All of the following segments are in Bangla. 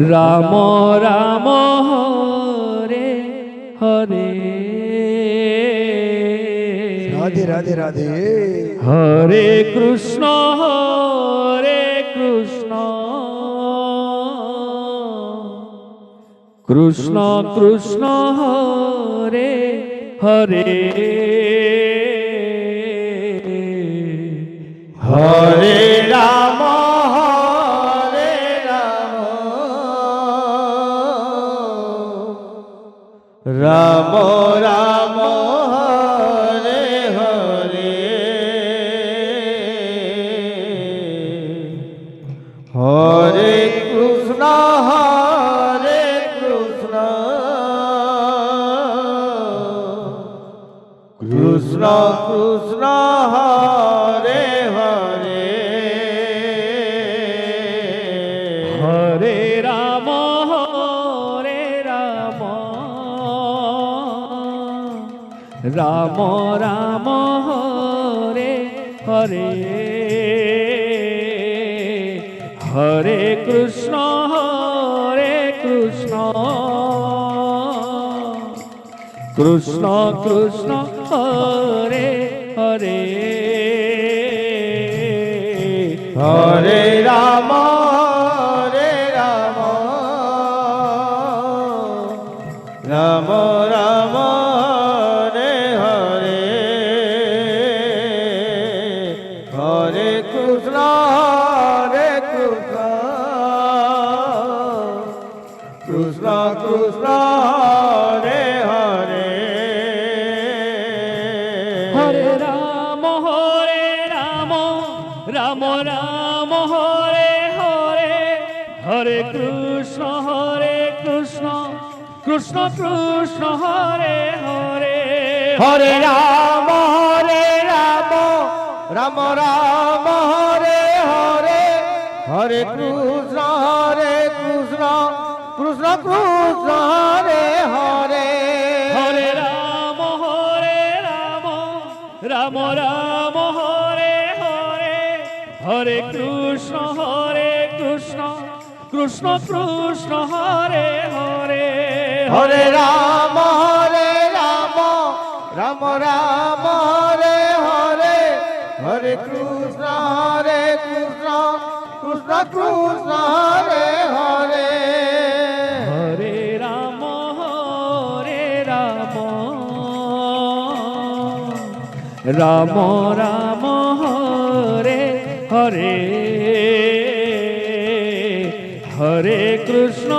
রাম রাম হরে হরে রাধে রাধে রাধে হরে কৃষ্ণ কৃষ্ণ কৃষ্ণ হরে হরে হরে রাম রাম রাম হরে হরে হরে কৃষ্ণ কৃষ্ণ কৃষ্ণ হরে হরে হরে রাম রাম রাম হরে হরে হরে কৃষ্ণ কৃষ্ণ কৃষ্ণ হরে হরে হরে রাম রাম রাম হরে হরে হরে কৃষ্ণ কৃষ্ণ কৃষ্ণ হরে হরে হরে রাম রাম রাম হরে হরে হরে কৃষ্ণ কৃষ্ণ কৃষ্ণ হরে হরে হরে রাম রাম রাম হরে হরে হরে কৃষ্ণ কৃষ্ণ কৃষ্ণ হরে হরে হরে রাম রাম রাম হরে হরে হরে কৃষ্ণ কৃষ্ণ কৃষ্ণ হরে হরে হরে রাম রাম রাম হরে হরে হরে কৃষ্ণ কৃষ্ণ কৃষ্ণ হরে হরে হরে রাম রাম রাম হরে হরে হরে কৃষ্ণ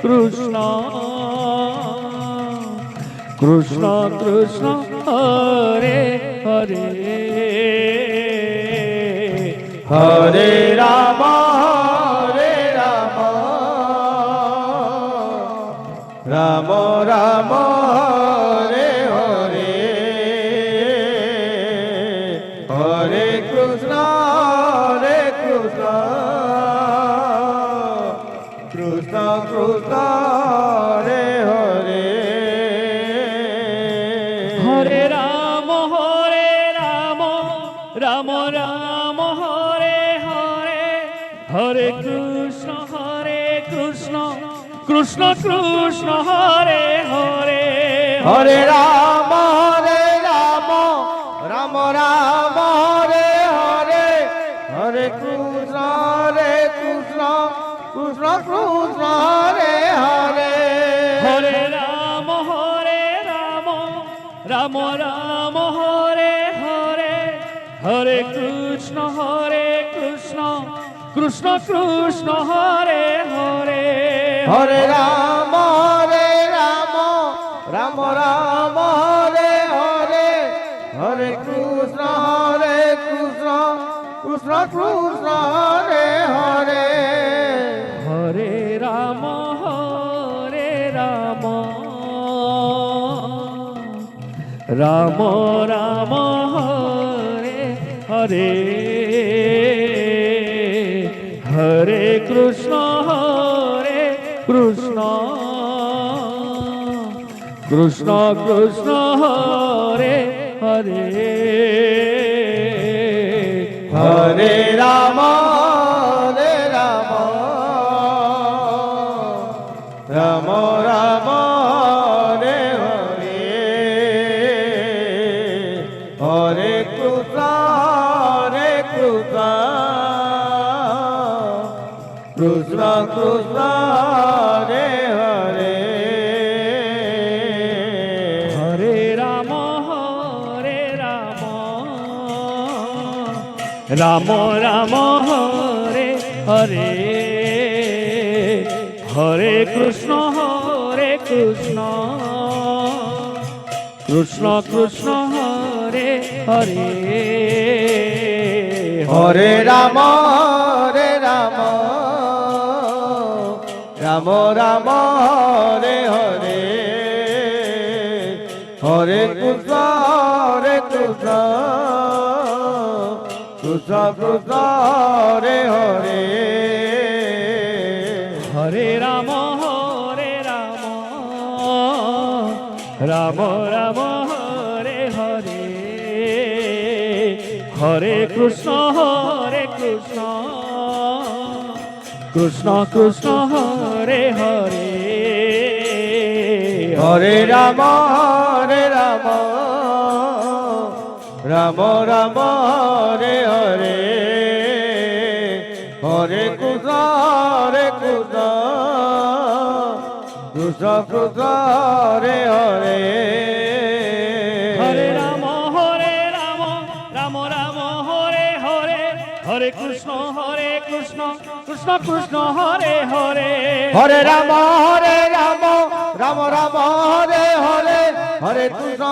কৃষ্ণ কৃষ্ণ কৃষ্ণ হরে হরে হরে রাম রাম রাম হরে হরে হরে কৃষ্ণ কৃষ্ণ কৃষ্ণ কৃষ্ণ হরে হরে হরে রাম রাম রাম হরে হরে হরে কৃষ্ণ কৃষ্ণ কৃষ্ণ হরে হরে হরে রাম রাম রাম হরে হরে হরে কৃষ্ণ কৃষ্ণ কৃষ্ণ হরে হরে হরে রাম রাম রাম হরে হরে হরে কৃষ্ণ কৃষ্ণ কৃষ্ণ হরে হরে হরে রাম রাম রাম হরে হরে হরে কৃষ্ণ কৃষ্ণ কৃষ্ণ হরে হরে হরে রাম রাম রাম হরে হরে হরে কৃষ্ণ কৃষ্ণ কৃষ্ণ কৃষ্ণ হরে হরে হরে রাম হরে কৃষ্ণ কৃষ্ণ কৃষ্ণ হরে হরে হরে রাম রাম রাম হরে হরে হরে কৃষ্ণ কৃষ্ণ কৃষ্ণ হরে হরে হরে রাম রাম রাম হরে হরে হরে কৃষ্ণ কৃষ্ণ কৃষ্ণ হরে হরে হরে রাম রাম রাম হরে হরে হরে কৃষ্ণ কৃষ্ণ কৃষ্ণ হরে হরে হরে রাম রাম রাম হরে হরে হরে কৃষ্ণ কৃষ্ণ কৃষ্ণ হরে হরে হরে রাম রাম রাম হরে হরে হরে কৃষ্ণ কৃষ্ণ কৃষ্ণ হরে হরে হরে রাম রাম রাম হরে হরে হরে কৃষ্ণ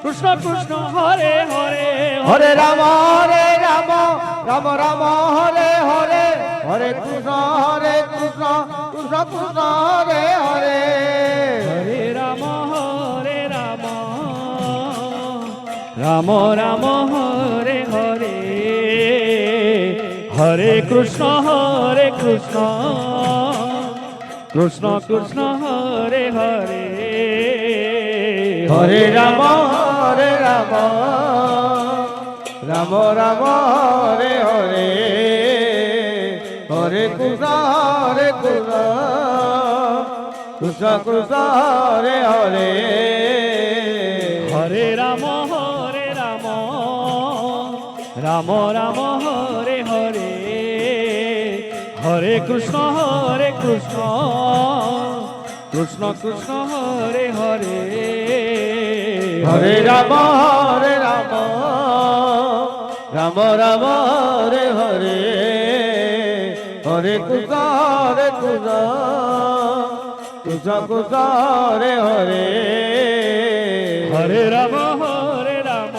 কৃষ্ণ কৃষ্ণ হরে হরে হরে রাম রাম রাম হরে হরে হরে কৃষ্ণ কৃষ্ণ হরে হরে হরে রাম রাম রাম হরে হরে হরে কৃষ্ণ কৃষ্ণ কৃষ্ণ হরে হরে হরে রাম রাম রাম হরে হরে হরে কৃষ্ণ কৃষ্ণ কৃষ্ণ হরে হরে হরে রাম রাম রাম হরে হরে হরে কৃষ্ণ কৃষ্ণ কৃষ্ণ হরে হরে হরে রাম রাম রাম হরে হরে হরে কৃষ্ণ কৃষ্ণ কৃষ্ণ হরে হরে হরে রাম রাম রাম হরে হরে হরে কৃষ্ণ কৃষ্ণ কৃষ্ণ হরে হরে হরে রাম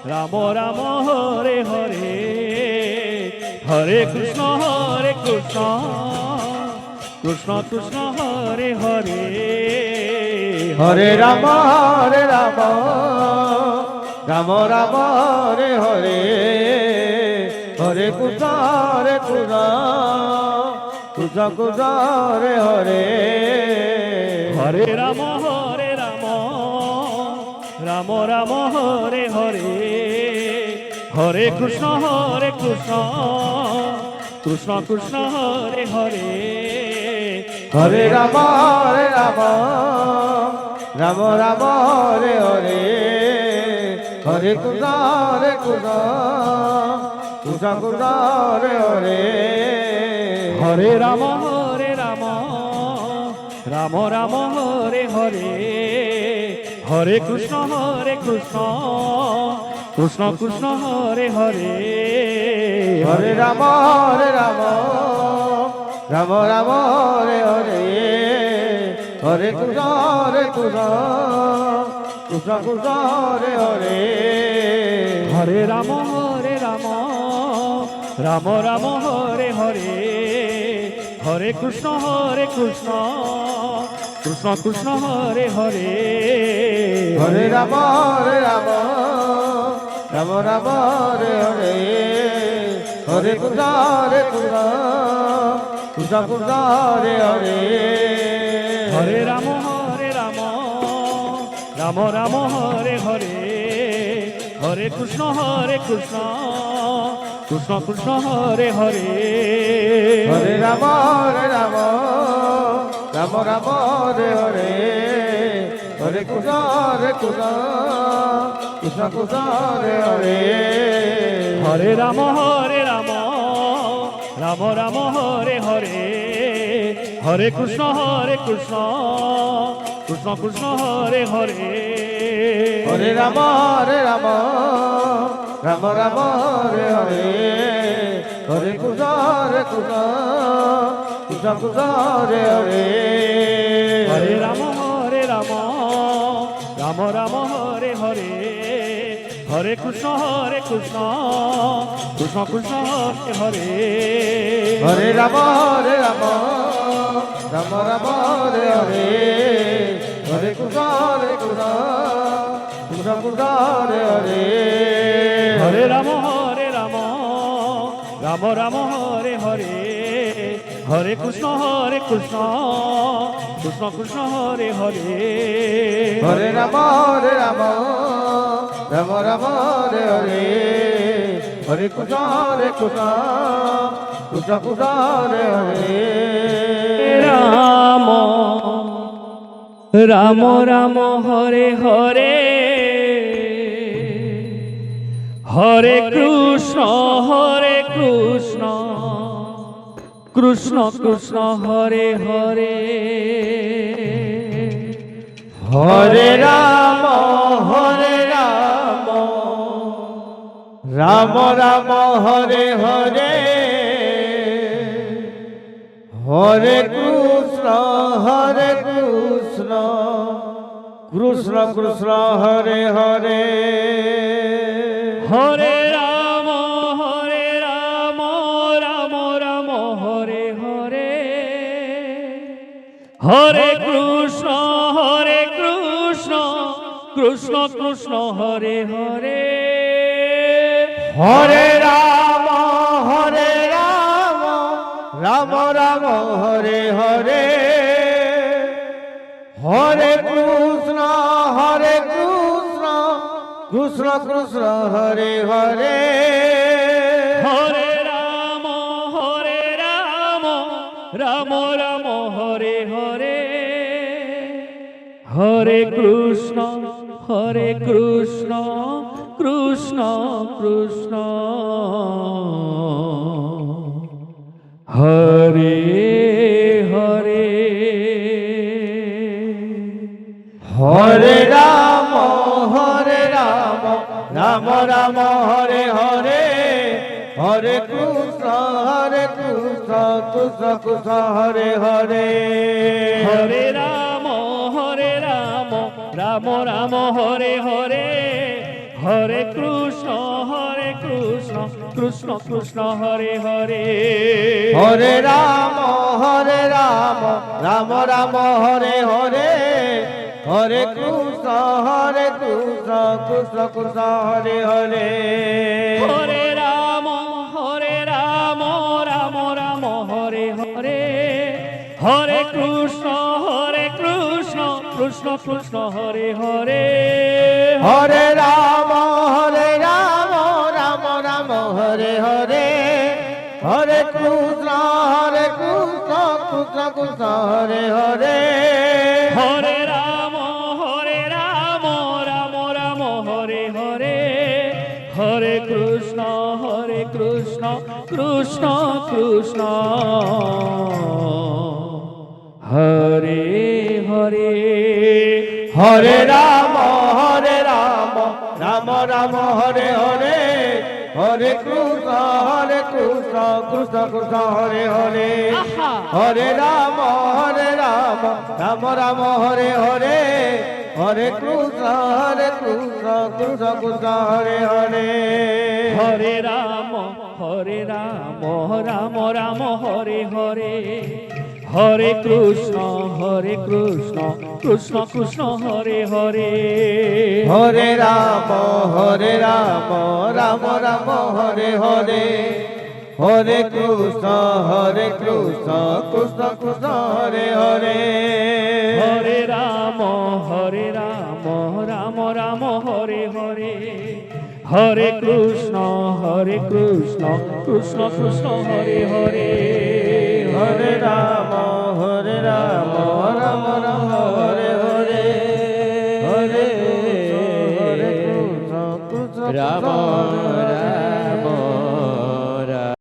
রাম রাম হরে হরে হরে কৃষ্ণ কৃষ্ণ হরে হরে হরে রাম রাম রাম হরে হরে হরে কৃষ্ণ কৃষ্ণ কৃষ্ণ হরে হরে হরে রাম রাম রাম হরে হরে হরে কৃষ্ণ কৃষ্ণ হরে হরে হরে রাম রাম রাম হরে হরে হরে কৃষ্ণ কৃষ্ণ কৃষ্ণ হরে হরে হরে রাম রাম রাম হরে হরে হরে কৃষ্ণ কৃষ্ণ হরে হরে হরে রাম রাম রাম হরে হরে হরে কৃষ্ণ কৃষ্ণ কৃষ্ণ হরে হরে হরে রাম রাম রাম হরে হরে হরে কৃষ্ণ কৃষ্ণ হরে হরে হরে রাম রাম রাম হরে হরে হরে কৃষ্ণ কৃষ্ণ কৃষ্ণ হরে হরে হরে রাম রাম হরে হরে হরে কৃষ্ণ কৃষ্ণ কৃষ্ণ হরে হরে হরে রাম রাম রাম হরে হরে হরে কৃষ্ণ কৃষ্ণ কৃষ্ণ হরে হরে হরে রাম রাম রাম হরে হরে হরে কৃষ্ণ কৃষ্ণ কৃষ্ণ হরে হরে হরে রাম রাম রাম হরে হরে হরে কৃষ্ণ কৃষ্ণ কৃষ্ণ হরে হরে হরে রাম রাম হরে হরে হরে কৃষ্ণ কৃষ্ণ কৃষ্ণ হরে হরে হরে রাম রাম রাম হরে হরে হরে কৃষ্ণ কৃষ্ণ কৃষ্ণ হরে হরে হরে রাম রাম হরে হরে হরে কৃষ্ণ কৃষ্ণ কৃষ্ণ হরে হরে হরে রাম রাম রাম হরে হরে হরে কৃষ্ণ কৃষ্ণ কৃষ্ণ হরে হরে রাম রাম রাম হরে হরে হরে কৃষ্ণ কৃষ্ণ কৃষ্ণ হরে হরে হরে রাম রাম রাম হরে হরে হরে কৃষ্ণ কৃষ্ণ কৃষ্ণ হরে হরে হরে রাম রাম রাম হরে হরে হরে কৃষ্ণ কৃষ্ণ কৃষ্ণ হরে হরে হরে রাম রাম রাম হরে হরে হরে কৃষ্ণ কৃষ্ণ কৃষ্ণ হরে হরে হরে রাম রাম রাম হরে হরে হরে কৃষ্ণ কৃষ্ণ কৃষ্ণ হরে হরে হরে রাম রাম রাম হরে হরে হরে কৃষ্ণ কৃষ্ণ কৃষ্ণ হরে হরে হরে রাম রাম রাম হরে হরে হরে কৃষ্ণ কৃষ্ণ কৃষ্ণ হরে হরে হরে রাম রাম রাম হরে হরে হরে কৃষ্ণ কৃষ্ণ কৃষ্ণ হরে হরে হরে রাম রাম রাম হরে হরে হরে কৃষ্ণ কৃষ্ণ কৃষ্ণ হরে হরে হরে রাম রাম রাম হরে হরে হরে কৃষ্ণ কৃষ্ণ কৃষ্ণ হরে হরে হরে রাম রাম রাম হরে হরে হরে কৃষ্ণ কৃষ্ণ কৃষ্ণ হরে হরে হরে রাম রাম রাম হরে হরে হরে কৃষ্ণ কৃষ্ণ কৃষ্ণ হরে হরে হরে রাম রাম রাম হরে হরে হরে কৃষ্ণ কৃষ্ণ কৃষ্ণ হরে হরে হরে রাম রাম রাম হরে হরে হরে কৃষ্ণ কৃষ্ণ কৃষ্ণ হরে হরে হরে রাম রাম রাম হরে হরে হরে কৃষ্ণ কৃষ্ণ কৃষ্ণ হরে হরে হরে রাম রাম রাম হরে হরে হরে কৃষ্ণ কৃষ্ণ কৃষ্ণ হরে হরে হরে রাম রাম রাম হরে হরে হরে হরে কৃষ্ণ কৃষ্ণ রাম